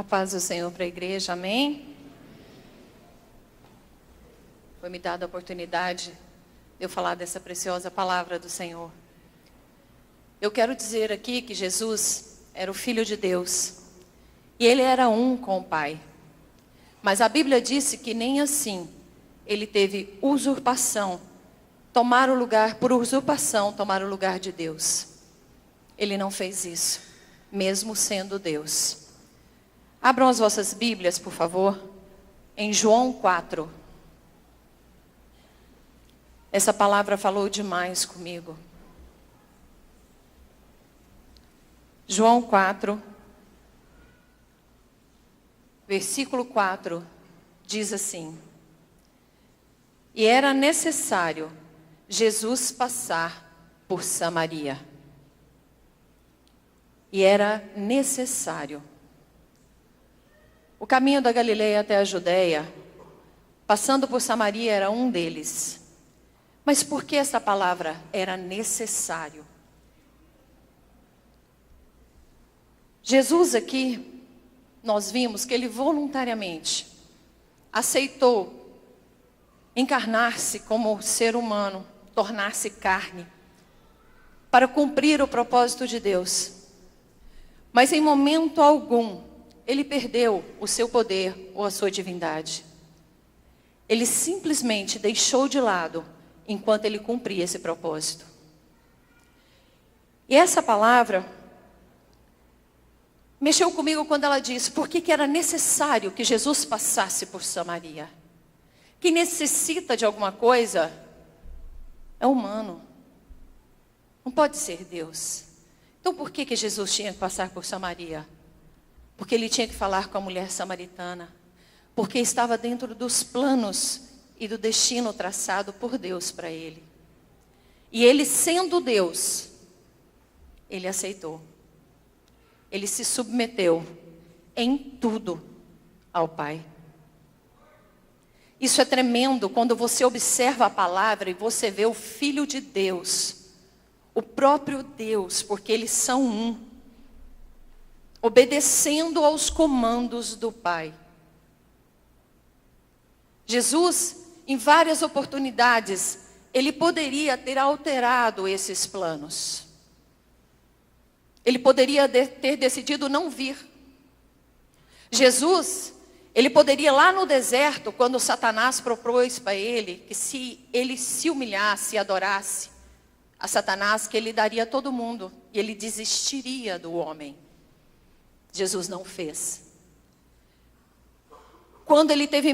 A paz do Senhor para a igreja, amém? Foi me dada a oportunidade de eu falar dessa preciosa palavra do Senhor. Eu quero dizer aqui que Jesus era o Filho de Deus e Ele era um com o Pai. Mas a Bíblia disse que nem assim Ele teve usurpação, por usurpação, tomar o lugar de Deus. Ele não fez isso, mesmo sendo Deus. Abram as vossas Bíblias, por favor, em João 4. Essa palavra falou demais comigo. João 4, versículo 4, diz assim: E era necessário Jesus passar por Samaria. E era necessário. O caminho da Galileia até a Judeia, passando por Samaria, era um deles. Mas por que essa palavra era necessário? Jesus aqui, nós vimos que Ele voluntariamente aceitou encarnar-se como ser humano, tornar-se carne, para cumprir o propósito de Deus. Mas em momento algum, Ele perdeu o seu poder ou a sua divindade. Ele simplesmente deixou de lado enquanto Ele cumpria esse propósito. E essa palavra mexeu comigo quando ela disse: por que era necessário que Jesus passasse por Samaria? Quem necessita de alguma coisa é humano, não pode ser Deus. Então por que Jesus tinha que passar por Samaria? Porque Ele tinha que falar com a mulher samaritana, porque estava dentro dos planos e do destino traçado por Deus para Ele. E Ele, sendo Deus, Ele aceitou. Ele se submeteu em tudo ao Pai. Isso é tremendo quando você observa a palavra e você vê o Filho de Deus, o próprio Deus, porque eles são um, obedecendo aos comandos do Pai. Jesus, em várias oportunidades, Ele poderia ter alterado esses planos. Ele poderia ter decidido não vir. Jesus, Ele poderia lá no deserto, quando Satanás propôs para Ele, que se Ele se humilhasse e adorasse a Satanás, que Ele daria a todo mundo, e Ele desistiria do homem. Jesus não fez. Quando Ele teve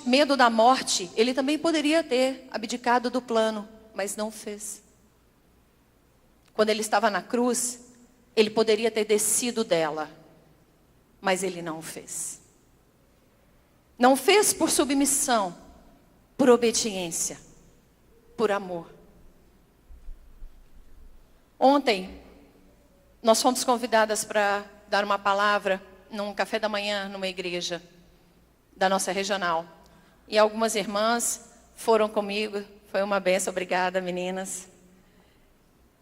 medo da morte, Ele também poderia ter abdicado do plano, mas não fez. Quando Ele estava na cruz, Ele poderia ter descido dela, mas Ele não fez. Não fez por submissão, por obediência, por amor. Ontem, nós fomos convidadas para dar uma palavra num café da manhã numa igreja da nossa regional. E algumas irmãs foram comigo, foi uma benção, obrigada meninas.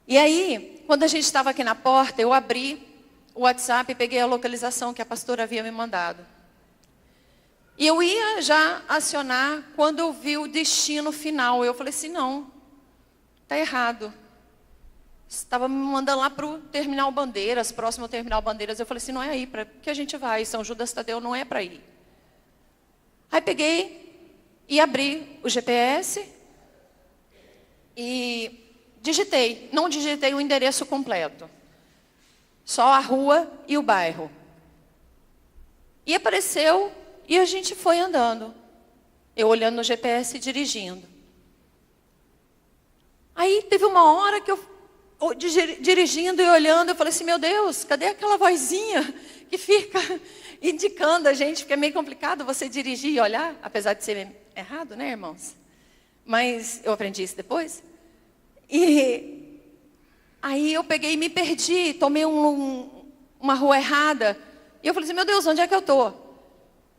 E aí, quando a gente estava aqui na porta, eu abri o WhatsApp e peguei a localização que a pastora havia me mandado. E eu ia já acionar quando eu vi o destino final. Eu falei assim, não, está errado. Estava me mandando lá para o Terminal Bandeiras, próximo ao Terminal Bandeiras. Eu falei assim, não é aí para que a gente vai, São Judas Tadeu não é para ir. Aí peguei e abri o GPS e digitei. Não digitei o endereço completo. Só a rua e o bairro. E apareceu e a gente foi andando. Eu olhando no GPS e dirigindo. Aí teve uma hora que eu dirigindo e olhando, eu falei assim, meu Deus, cadê aquela vozinha que fica indicando a gente? Porque é meio complicado você dirigir e olhar, apesar de ser errado, né, irmãos? Mas eu aprendi isso depois. E aí eu peguei e me perdi, tomei uma rua errada. E eu falei assim, meu Deus, onde é que eu estou?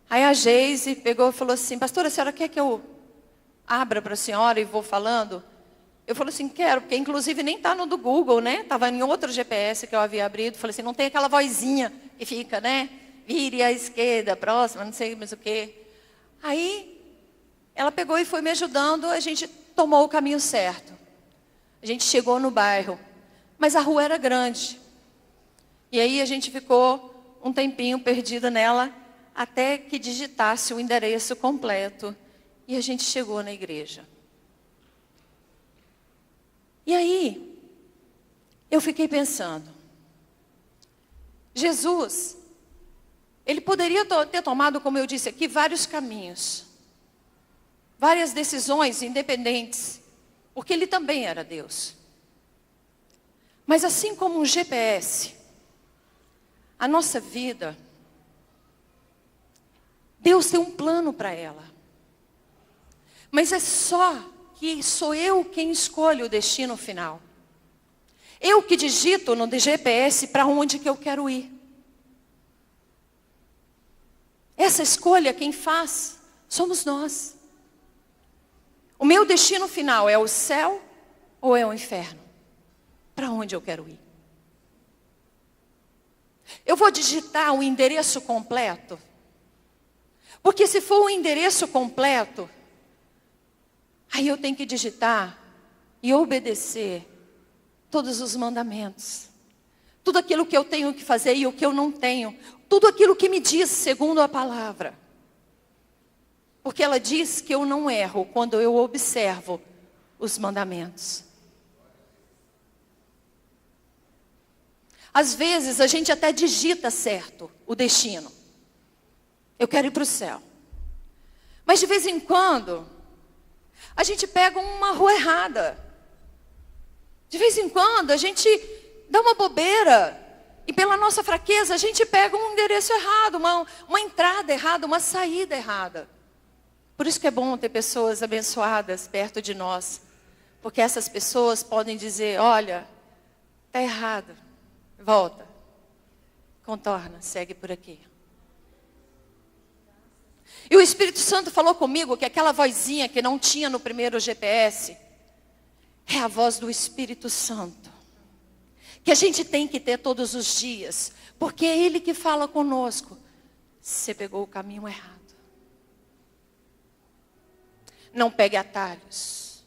Aí a Geise pegou e falou assim, pastora, a senhora quer que eu abra para a senhora e vou falando? Eu falei assim, quero, porque inclusive nem está no do Google, né? Estava em outro GPS que eu havia abrido. Falei assim, não tem aquela vozinha que fica, né? vire à esquerda, próxima, não sei mais o quê. Aí, ela pegou e foi me ajudando, a gente tomou o caminho certo. A gente chegou no bairro, mas a rua era grande. E aí a gente ficou um tempinho perdido nela, até que digitasse o endereço completo. E a gente chegou na igreja. E aí, eu fiquei pensando, Jesus, ele poderia ter tomado, como eu disse aqui, vários caminhos, várias decisões independentes, porque ele também era Deus. Mas assim como um GPS, a nossa vida, Deus tem um plano para ela. Mas é só que sou eu quem escolhe o destino final. Eu que digito no GPS para onde que eu quero ir. Essa escolha quem faz somos nós. O meu destino final é o céu ou é o inferno? Para onde eu quero ir? Eu vou digitar o endereço completo? Porque se for o endereço completo, aí eu tenho que digitar e obedecer todos os mandamentos. Tudo aquilo que eu tenho que fazer e o que eu não tenho. Tudo aquilo que me diz segundo a palavra. Porque ela diz que eu não erro quando eu observo os mandamentos. Às vezes a gente até digita certo o destino. Eu quero ir para o céu. Mas de vez em quando, a gente pega uma rua errada. De vez em quando, a gente dá uma bobeira. E pela nossa fraqueza, a gente pega um endereço errado, uma entrada errada, uma saída errada. Por isso que é bom ter pessoas abençoadas perto de nós. Porque essas pessoas podem dizer, olha, está errado. Volta. Contorna, segue por aqui. E o Espírito Santo falou comigo que aquela vozinha que não tinha no primeiro GPS é a voz do Espírito Santo. Que a gente tem que ter todos os dias. Porque é Ele que fala conosco. Você pegou o caminho errado. Não pegue atalhos.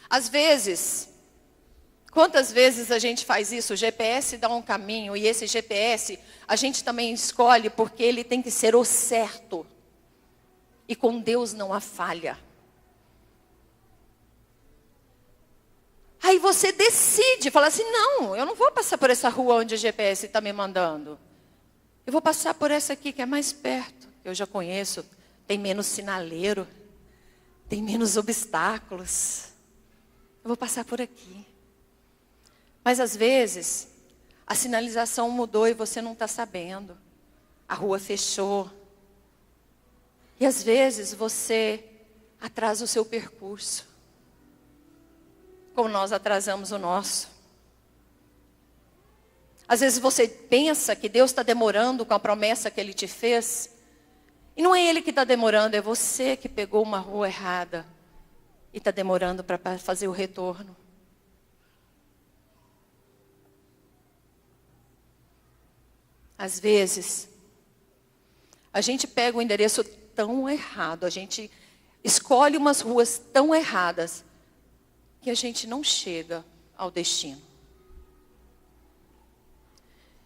Às vezes, quantas vezes a gente faz isso? O GPS dá um caminho e esse GPS a gente também escolhe porque ele tem que ser o certo. E com Deus não há falha. Aí você decide, fala assim, não, eu não vou passar por essa rua onde o GPS está me mandando. Eu vou passar por essa aqui que é mais perto, que eu já conheço, tem menos sinaleiro, tem menos obstáculos. Eu vou passar por aqui. Mas às vezes, a sinalização mudou e você não está sabendo. A rua fechou. E às vezes você atrasa o seu percurso. Como nós atrasamos o nosso. Às vezes você pensa que Deus está demorando com a promessa que Ele te fez. E não é Ele que está demorando, é você que pegou uma rua errada. E está demorando para fazer o retorno. Às vezes, a gente pega o endereço tão errado, a gente escolhe umas ruas tão erradas, que a gente não chega ao destino.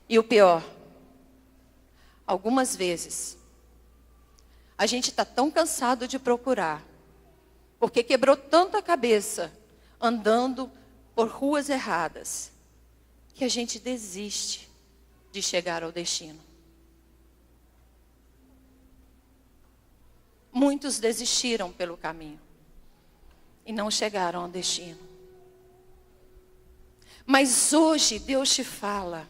E o pior, algumas vezes, a gente está tão cansado de procurar, porque quebrou tanto a cabeça, andando por ruas erradas, que a gente desiste de chegar ao destino. Muitos desistiram pelo caminho e não chegaram ao destino. Mas hoje Deus te fala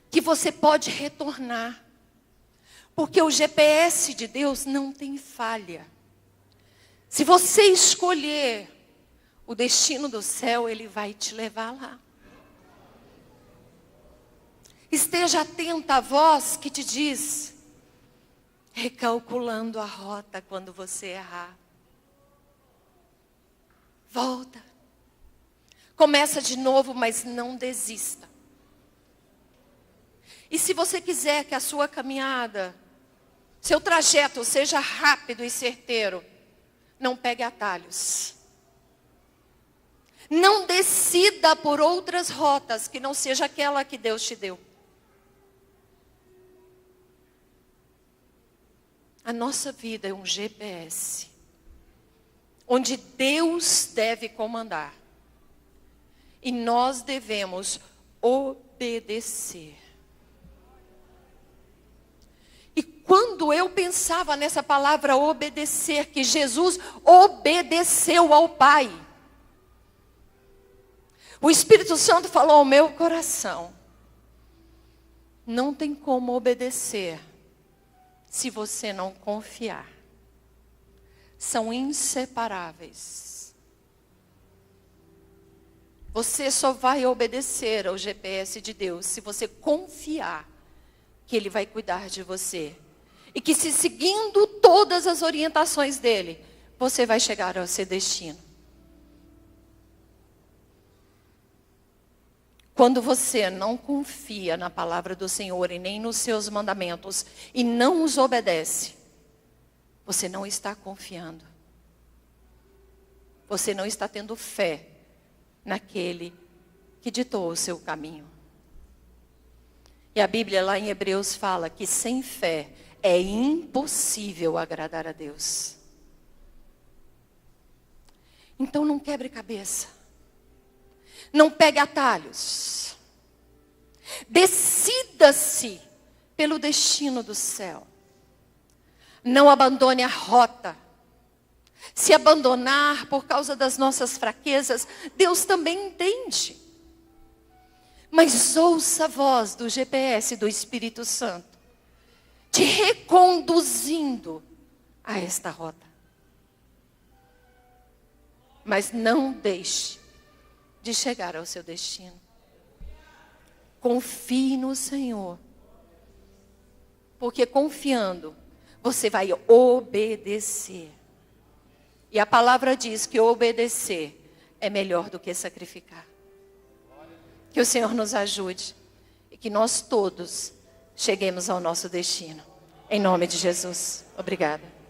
que você pode retornar, porque o GPS de Deus não tem falha. Se você escolher o destino do céu, Ele vai te levar lá. Esteja atenta à voz que te diz, recalculando a rota quando você errar. Volta. Começa de novo, mas não desista. E se você quiser que a sua caminhada, seu trajeto seja rápido e certeiro, não pegue atalhos. Não decida por outras rotas que não seja aquela que Deus te deu. A nossa vida é um GPS, onde Deus deve comandar. E nós devemos obedecer. E quando eu pensava nessa palavra obedecer, que Jesus obedeceu ao Pai, o Espírito Santo falou ao meu coração: não tem como obedecer se você não confiar. São inseparáveis. Você só vai obedecer ao GPS de Deus se você confiar que Ele vai cuidar de você. E que se seguindo todas as orientações dEle, você vai chegar ao seu destino. Quando você não confia na palavra do Senhor e nem nos seus mandamentos e não os obedece, você não está confiando. Você não está tendo fé naquele que ditou o seu caminho. E a Bíblia lá em Hebreus fala que sem fé é impossível agradar a Deus. Então não quebre cabeça. Não pegue atalhos. Decida-se pelo destino do céu. Não abandone a rota. Se abandonar por causa das nossas fraquezas, Deus também entende. Mas ouça a voz do GPS do Espírito Santo, te reconduzindo a esta rota. Mas não deixe de chegar ao seu destino. Confie no Senhor. Porque confiando, você vai obedecer. E a palavra diz que obedecer é melhor do que sacrificar. Que o Senhor nos ajude. E que nós todos cheguemos ao nosso destino. Em nome de Jesus. Obrigada.